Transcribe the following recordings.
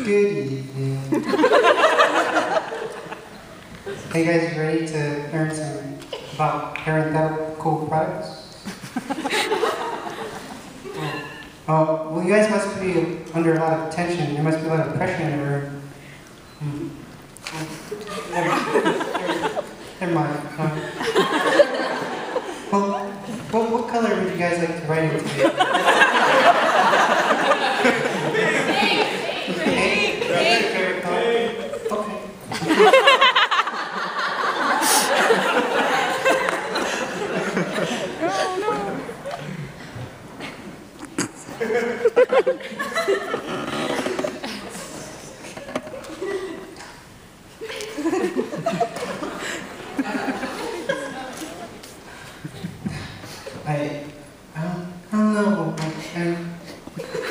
Good evening. Are you guys ready to learn some about parenthetical products? Well, you guys must be under a lot of tension. There must be a lot of pressure in the room. Never mind. Well, what color would you guys like to write it today? Favorite color? Okay. I don't know.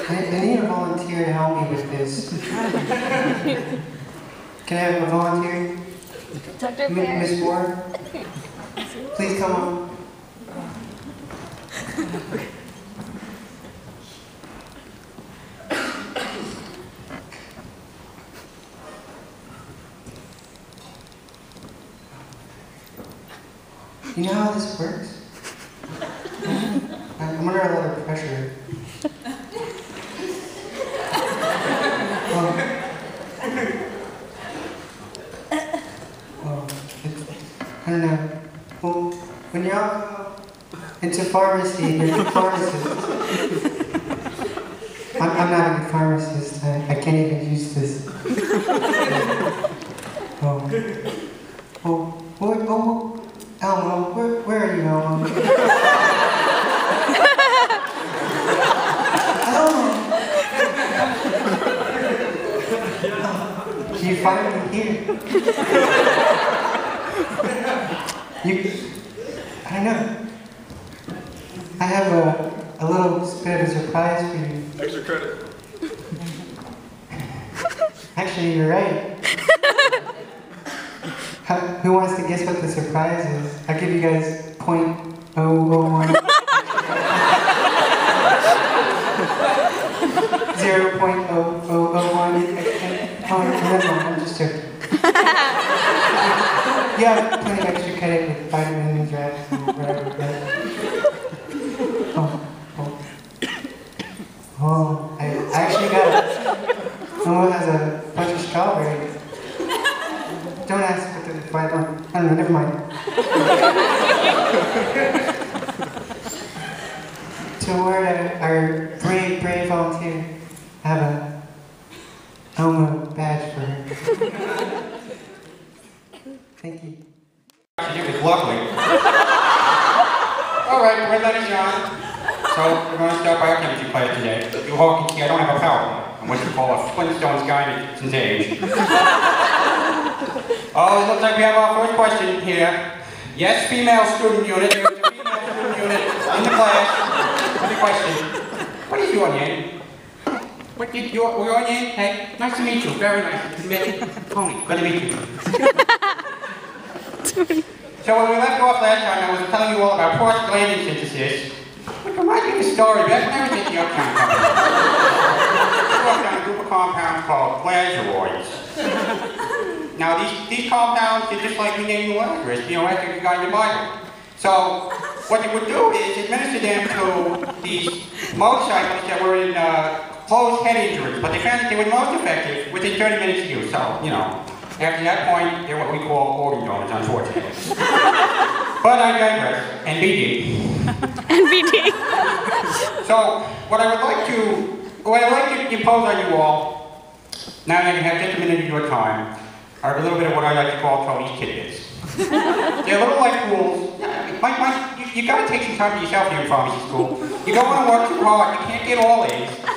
I need a volunteer to help me with this. Can I have a volunteer? Dr. Bear. Miss Moore? Please come on. You know how this works? I'm under a lot of pressure. I don't know. Well, when you're out into pharmacy, you're a pharmacist. I'm not a good pharmacist. I can't even use this. Elmo, where are you, Elmo? You finally here. I don't know. I have a little bit of a surprise for you. Extra credit. Actually, you're right. Who wants to guess what the surprise is? I'll give you guys 0.001. 0.0001. Oh, no, I'm just joking. You have plenty of extra credit with vitamins, rats, and whatever. I actually got it. Someone has a bunch of strawberries. Don't ask what the why I don't know, never mind. To award our brave volunteer, I have a Elmo badge for her. Thank you. It was lovely. Alright, we're letting you on. So, we're going to start biochemistry class today. You all can see I don't have a PowerPoint. I'm what you call a Flintstones guy to his age. Oh, it looks like we have our first question here. Yes, female student unit. There's a female student unit in the class. What's the question? What is your name? What is your name? Hey, nice to meet you. Very nice to meet you. Tony, good to meet you. So when we left off last time, I was telling you all about prostaglandin synthesis. Which reminds me of a story back when I was at the Uptown Company. We worked on a group of compounds called plasmaroids. Now these compounds are just like the name of Lazarus, you know, after you got in your Bible. So what they would do is administer them to these motorcycles that were in closed head injuries, but they found that they were most effective within 30 minutes of use. So, you know, after that point, they're what we call organ donors, unfortunately. But I digress. NBD. NBD. So, what I would like to impose on you all, now that you have just a minute of your time, are a little bit of what I like to call Tony's tidbits. They're a little like rules. You gotta take some time for yourself here in pharmacy school. You don't want to work too hard. You can't get all A's. I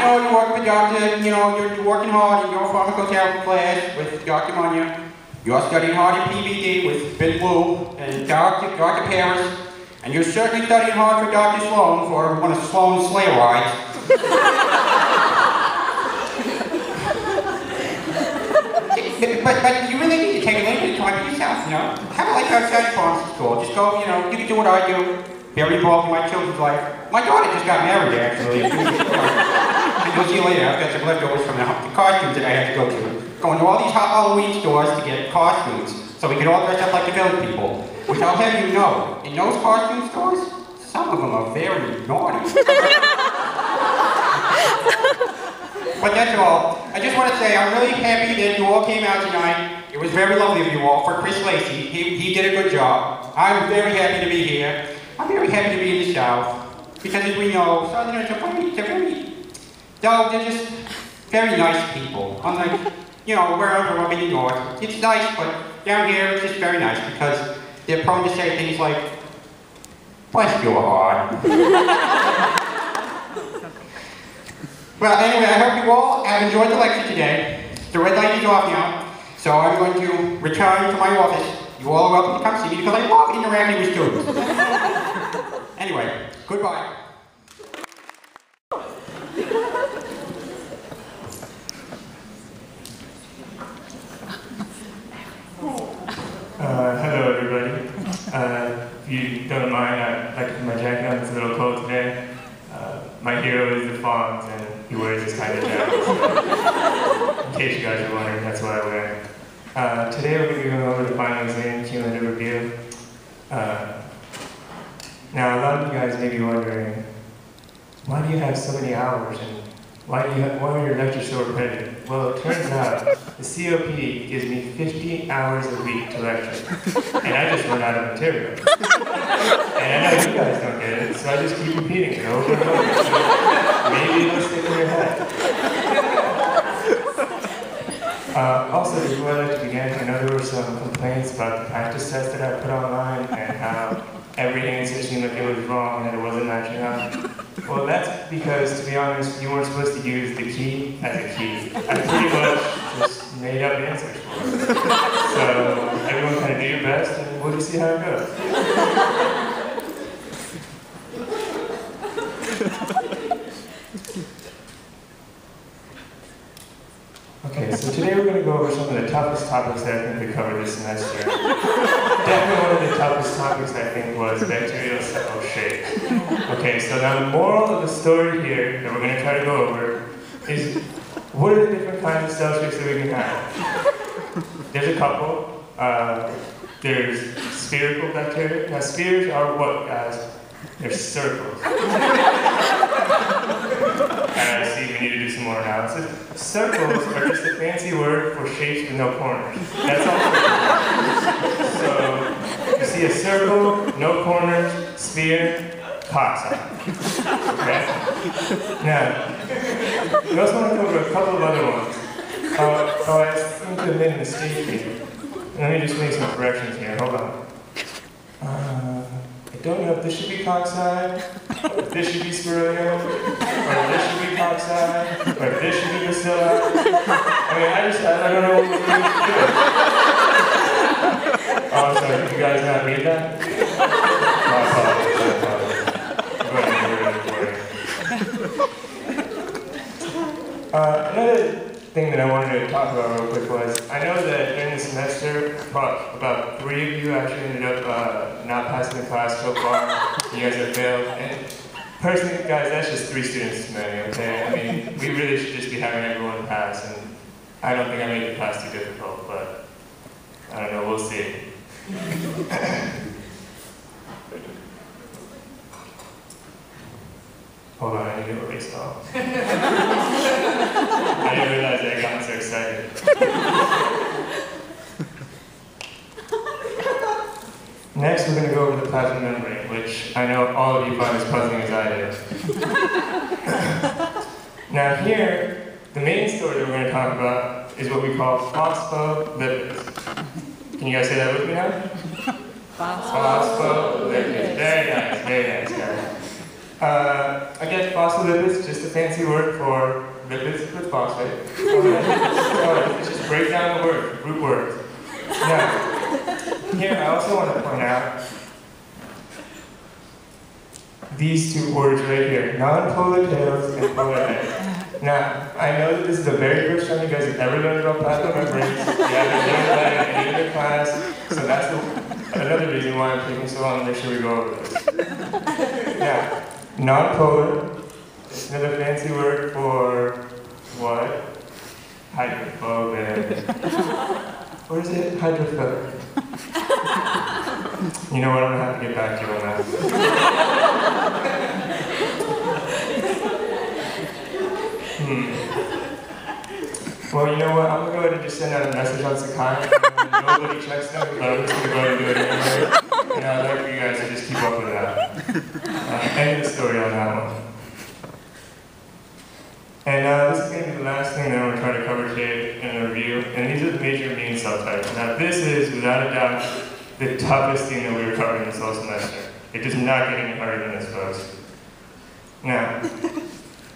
know you work with Dr. You know, you're working hard in your pharmacotherapy class with Dr. Munya. You're studying hard in PVD with Ben Wu and Dr. Paris. And you're certainly studying hard for Dr. Sloan for one of Sloan's sleigh rides. But you really need to take a little bit of time for yourself, you know? Have it like outside pharmacy school. Just go, you know, you can do what I do. Very involved in my children's life. My daughter just got married, actually. I You'll see later, I've got some leftovers from the costumes that I had to go to. Going to all these Halloween stores to get costumes, so we could all dress up like the village people. Which I'll have you know, in those costume stores, some of them are very naughty. But that's all. I just want to say I'm really happy that you all came out tonight. It was very lovely of you all. For Chris Lacey, he did a good job. I'm very happy to be here. I'm very happy to be in the South. Because as we know, Southerners are they're just very nice people. Unlike, you know, wherever I'm in the North. It's nice, but down here it's just very nice because they're prone to say things like, bless your heart. Well, anyway, I hope you all have enjoyed the lecture today. The red light is off now, so I'm going to return to my office. You all are welcome to come see me because I love interacting with students. Anyway, goodbye. Hello everybody. If you don't mind, I'd like to put my jacket on. It's a little cold today. My hero is the Fonz, and he wears this kind of jacket. In case you guys are wondering, that's what I wear. Today we're going to be going over the final exam, cumulative review. Now a lot of you guys may be wondering, why do you have so many hours, and why are your lectures so repetitive? Well, it turns out the COP gives me 50 hours a week to lecture, and I just run out of material. And I know you guys don't get it, so I just keep repeating it over and over. Maybe it'll stick in your head. Also, before I like to begin, I know there were some complaints about the practice test that I put online and how every answer seemed like it was wrong and that it wasn't matching up. Well, that's because, to be honest, you weren't supposed to use the key as a key. I pretty much just made up answers for it. So everyone kind of do your best, and we'll just see how it goes. Okay, so today we're going to go over some of the toughest topics that I think we covered this semester. Definitely one of the toughest topics I think was bacterial cell shape. Okay, so now the moral of the story here that we're going to try to go over is what are the different kinds of cell shapes that we can have? There's a couple. There's spherical bacteria. Now spheres are what, guys? They're circles. I see we need to do some more analysis. Circles are just a fancy word for shapes with no corners. That's all. So, you see a circle, no corners, sphere, coxswain. Okay? Now, we also want to cover a couple of other ones. I seem to have made a mistake here. Let me just make some corrections here. Hold on. I don't know if this should be coxswain, or if this should be spirillum, or if this should be coxswain, or if this should be bacilla. I mean, I don't know what we're going to do. Oh, I'm sorry, did you guys not read that? Oh, I apologize. Another thing that I wanted to talk about real quick was, I know that during the semester, about 3 of you actually ended up not passing the class so far. You guys have failed. And personally, guys, that's just 3 students too many, okay? I mean, we really should just be having everyone pass, and I don't think I made the class too difficult, but I don't know, we'll see. Hold on, I need to erase all. I didn't realize that I got so excited. Next, we're going to go over the plasma membrane, which I know all of you find as puzzling as I do. Now here, the main story that we're going to talk about is what we call phospholipids. Can you guys say that with me now? Phospholipids. Very nice, guys. Again, phospholipids is just a fancy word for lipids with phosphate. Let's just break down the word, root words. Now, here I also want to point out these 2 words right here, non-polar tails and polar heads. Now, I know that this is the very first time you guys have ever learned about plasma membranes. You haven't learned about it in any other class, so that's another reason why I'm taking so long to make sure we go over this. Now, non-polar another fancy word for what? Hydrophobic. Or is it hydrophilic? You know what, I'm gonna have to get back to you on that. Well, you know what, I'm gonna go ahead and just send out a message on Sakai. Nobody checks them, but I'm just gonna go ahead and do it anyway. And I'd like for you guys to just keep up with that. End of the story on that one. And this is going to be the last thing that I'm going to try to cover today in a review. And these are the major meaning subtypes. Now this is, without a doubt, the toughest thing that we were covering this whole semester. It does not get any harder than this, folks. Now,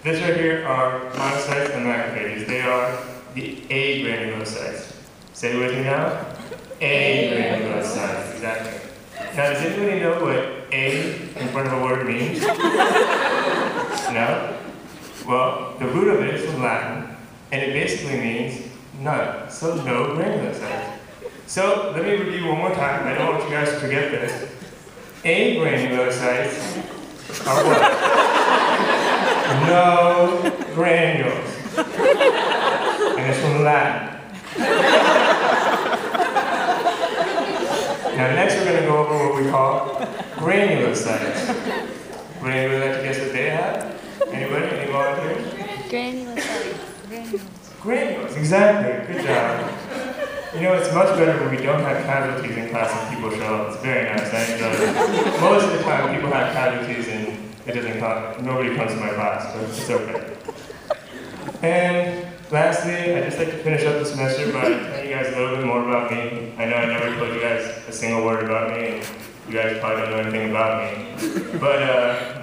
this right here are monocytes and macrophages. They are the agranulocytes. Say it with me now. Agranulocytes, exactly. Now, does anybody know what A in front of a word means? No? Well, the root of it is from Latin, and it basically means none. So no granulocytes. So let me review one more time. I don't want you guys to forget this. Agranulocytes are what? No granules. And it's from Latin. Now next we're going to go over what we call granulocytes. Would anybody like to guess what they have? Anybody? Any volunteers? Granulocytes. Granules, exactly. Good job. You know, it's much better when we don't have casualties in class and people show up. It's very nice. I enjoy it. Most of the time, people have casualties and it doesn't come. Nobody comes to my class, but it's okay. And lastly, I'd just like to finish up the semester by telling you guys a little bit more about me. I know I never told you guys a single word about me, and you guys probably don't know anything about me. But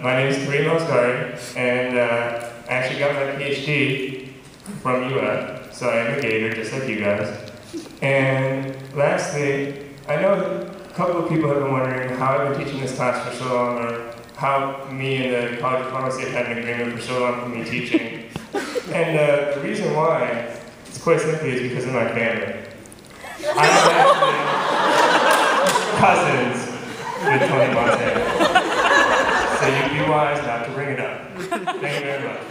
my name is Kareem Osgari, and I actually got my PhD from UF, so I am a gator, just like you guys. And lastly, I know a couple of people have been wondering how I've been teaching this class for so long, or how me and the College of Pharmacy have had an agreement for so long for me teaching. And the reason why, it's quite simply, is because of my family. I'm actually cousins with Tony Montana. So you'd be wise not to bring it up. Thank you very much.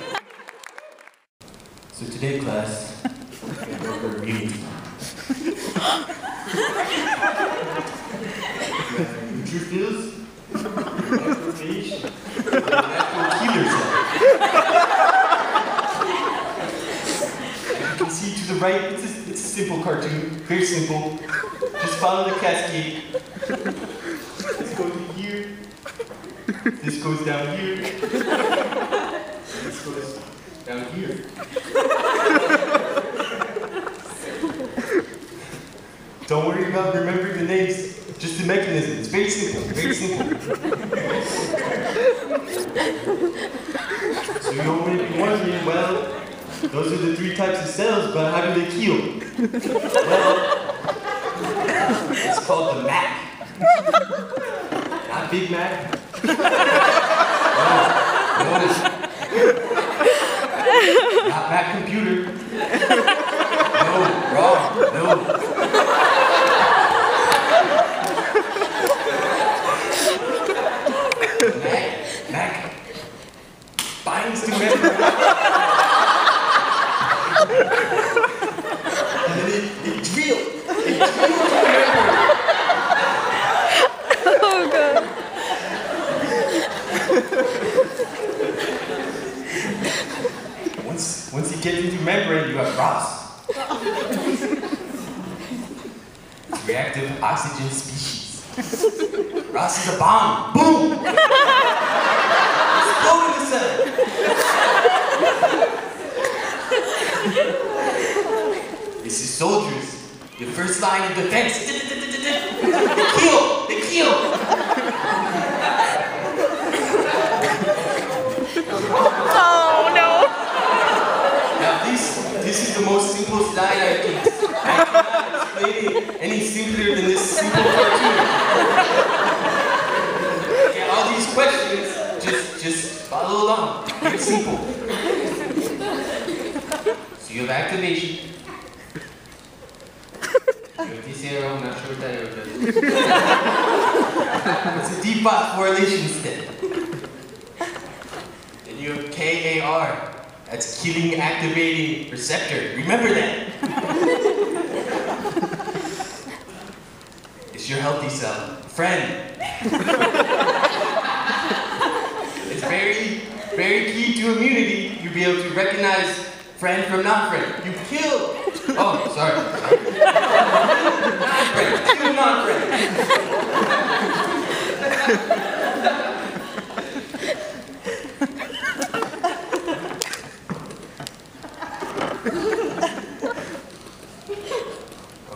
So today, class, we're going to go over reading. Neutrophils, macrophage, natural killer cell. As you can see to the right, it's a simple cartoon, very simple. Just follow the cascade. This goes here. This goes down here. This goes down here. Don't worry about remembering the names, just the mechanism. It's very simple, very simple. So you already be wondering, well, those are the 3 types of cells, but how do they kill? Well, it's called the Mac. Not Big Mac. No. Not Mac computer. No, wrong, no. Mac binds to memory. And then it drills to memory. Oh, God. Once you get into membrane, you have ROS. It's reactive oxygen species. ROS is a bomb. Boom! Explode in the cell. This is soldiers. The first line of defense. They kill! They kill! Oh, no. Now this is the most simplest line I cannot explain it any simpler than this simple cartoon. Okay, all these questions, just follow along. Very simple. So you have activation. This arrow, I'm not sure what that arrow does. It's a deep phosphorylation step. Then you You have KAR. That's killing activating receptor. Remember that. It's your healthy cell. Friend. It's very, very key to immunity. You'll be able to recognize friend from non-friend. You kill. Oh, sorry. Non-friend. Kill non-friend.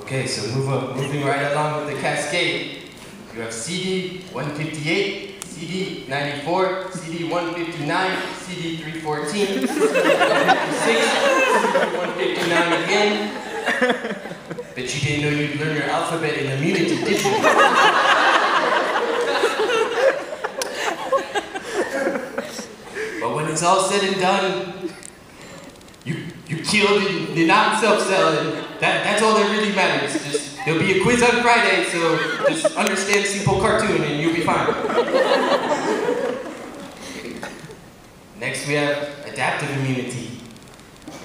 Okay, so moving right along with the cascade. You have CD 158, CD 94, CD 159, CD 314, 156, CD 159 again. Bet you didn't know you'd learn your alphabet in immunity, did you? But when it's all said and done, you killed the non-self cell, and that's all that really matters. Just, there'll be a quiz on Friday, so just understand simple cartoon and you'll be fine. Next we have adaptive immunity,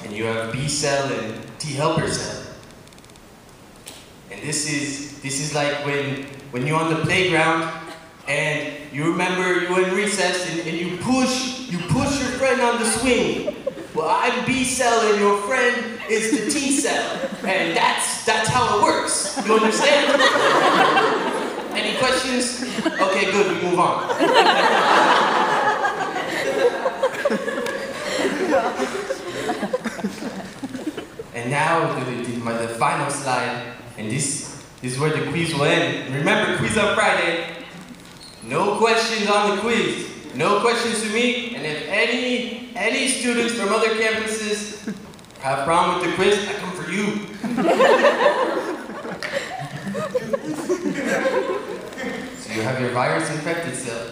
and you have B cell and T helper cell. And this is like when you're on the playground and you remember you were in recess and you push your friend on the swing. Well, I'm B cell and your friend is the T cell, and that's how it works. You understand? Any questions? Okay, good, we move on. And now the final slide, and this is where the quiz will end. Remember, quiz on Friday. No questions on the quiz. No questions to me, and if any students from other campuses have a problem with the quiz, I come for you. So you have your virus-infected cell,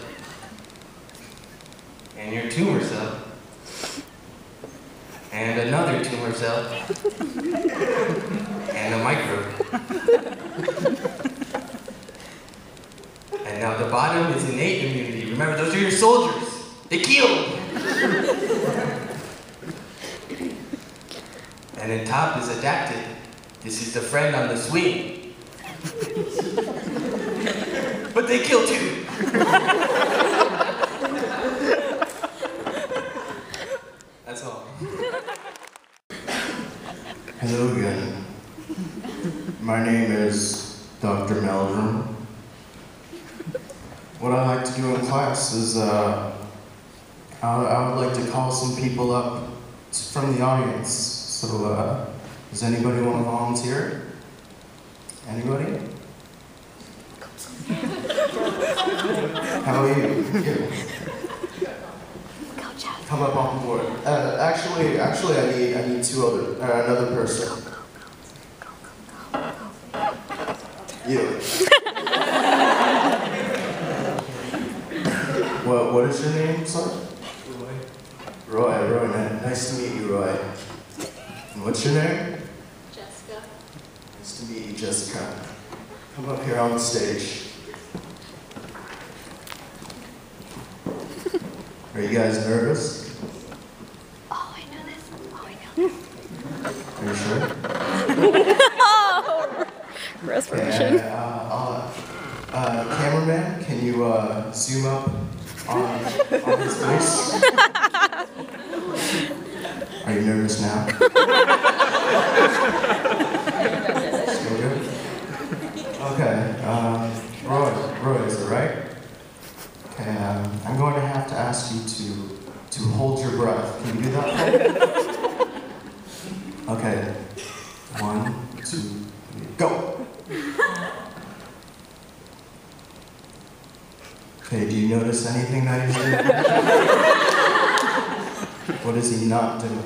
and your tumor cell, and another tumor cell, and a microbe. And now the bottom is innate immunity. Remember, those are your soldiers. They kill. And then top is adapted. This is the friend on the swing. But they kill too. That's all. Hello again. My name is Dr. Meldrum. What I like to do in class is I would like to call some people up from the audience. So does anybody want to volunteer? Anybody? How are you? Here. Come up on board. Actually, I need another person. You. What is your name, son? Roy, nice to meet you, Roy. And what's your name? Jessica. Nice to meet you, Jessica. Come up here on the stage. Are you guys nervous? Oh, I know this. Are you sure? Respiration. Cameraman, can you zoom up on his face? Are you nervous now? Still good? Okay, Roy, is it right? Okay, I'm going to have to ask you to hold your breath. Can you do that? Okay, 1, 2, 3, go! Okay, do you notice anything that he's doing? What is he not doing?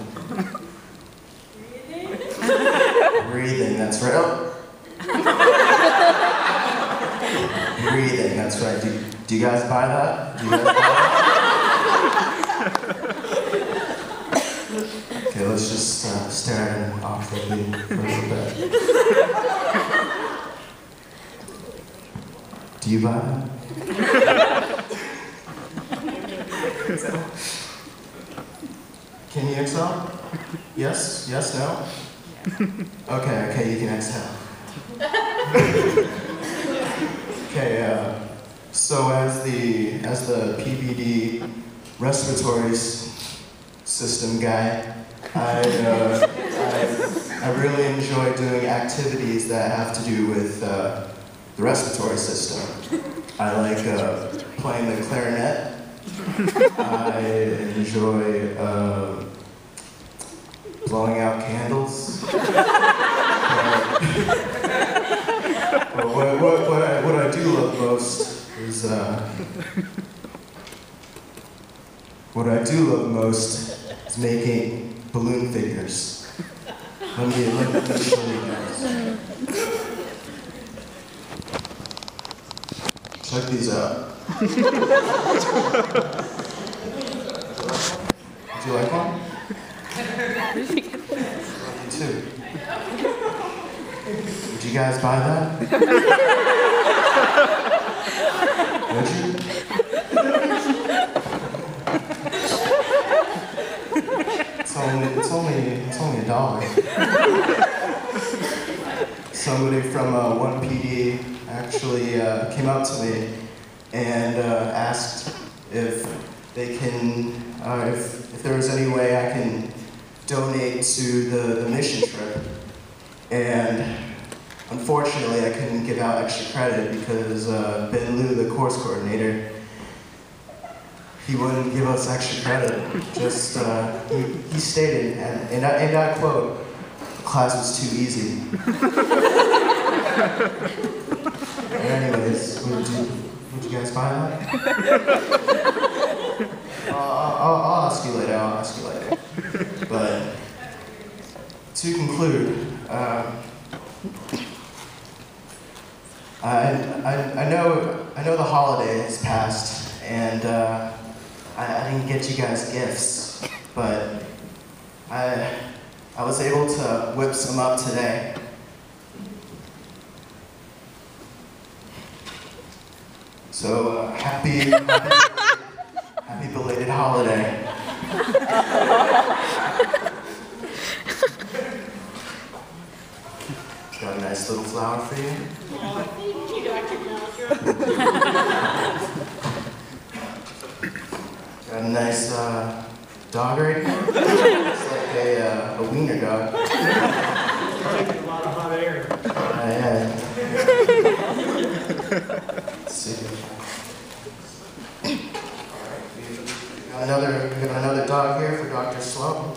Breathing, that's right. Oh. Breathing, that's right. Do you guys buy that? Do you guys buy that? Okay, let's just stare at him awkwardly for a little bit. Do you buy that? Okay, you can exhale. Okay, so as the PBD respiratory system guy, I really enjoy doing activities that have to do with the respiratory system. I like playing the clarinet. I enjoy blowing out candles. What I do love most is making balloon figures. Let me show you guys. Check these out. Do you like one? You too. Would you guys buy that? Would you? It's only $1. Somebody from 1PD actually came up to me and asked if they can, if there was any way I can donate to the mission trip. And unfortunately, I couldn't give out extra credit because Ben Liu, the course coordinator, he wouldn't give us extra credit. Just, he stated, and I quote, "The class was too easy." Anyways, would you guys buy that? I'll ask you later, But to conclude, I know the holiday has passed, and I didn't get you guys gifts, but I was able to whip some up today. So happy belated holiday. Got a nice little flower for you. Got a nice dog right here. It's like a wiener dog. Taking a lot of hot air. Yeah. Let's see. We got another dog here for Dr. Sloan.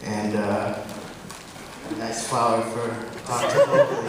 And a nice flower for Dr. Oakley.